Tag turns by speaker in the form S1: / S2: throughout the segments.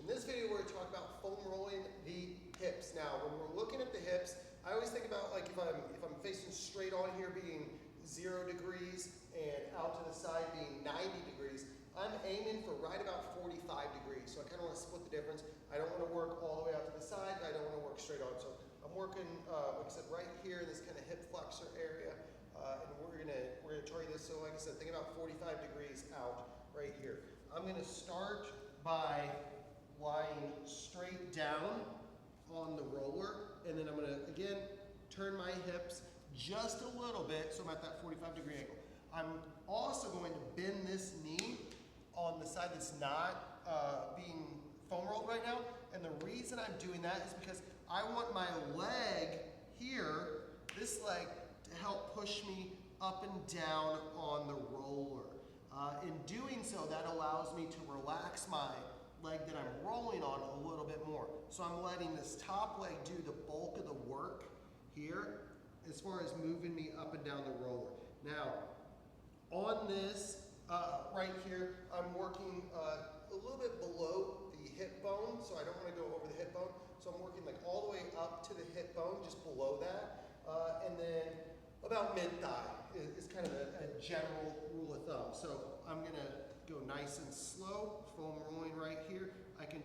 S1: In this video, we're going to talk about foam rolling the hips. Now, when we're looking at the hips, I always think about like if I'm facing straight on here being 0 degrees and out to the side being 90 degrees. I'm aiming for right about 45 degrees. So I kind of want to split the difference. I don't want to work all the way out to the side, but I don't want to work straight on. So I'm working, like I said, right here in this kind of hip flexor area. And we're gonna target this. So like I said, think about 45 degrees out right here. I'm gonna start by lying straight down on the roller, and then I'm gonna again turn my hips just a little bit so I'm at that 45 degree angle. I'm also going to bend this knee on the side that's not being foam rolled right now, and the reason I'm doing that is because I want my leg here, this leg, to help push me up and down on the roller. In doing so, that allows me to relax my leg that I'm rolling on a little bit more. So I'm letting this top leg do the bulk of the work here as far as moving me up and down the roller. Now, on this right here, I'm working a little bit below the hip bone, so I don't want to go over the hip bone. So I'm working like all the way up to the hip bone, just below that, and then about mid-thigh is kind of a general rule of thumb. So I'm gonna go nice and slow, foam rolling right here. I can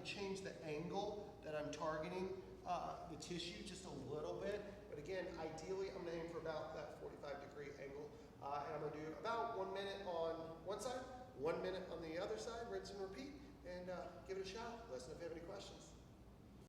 S1: change the angle that I'm targeting the tissue just a little bit. But again, ideally, I'm gonna aim for about that 45 degree angle. And I'm gonna do about 1 minute on one side, 1 minute on the other side, rinse and repeat, and give it a shot. Let us know if you have any questions.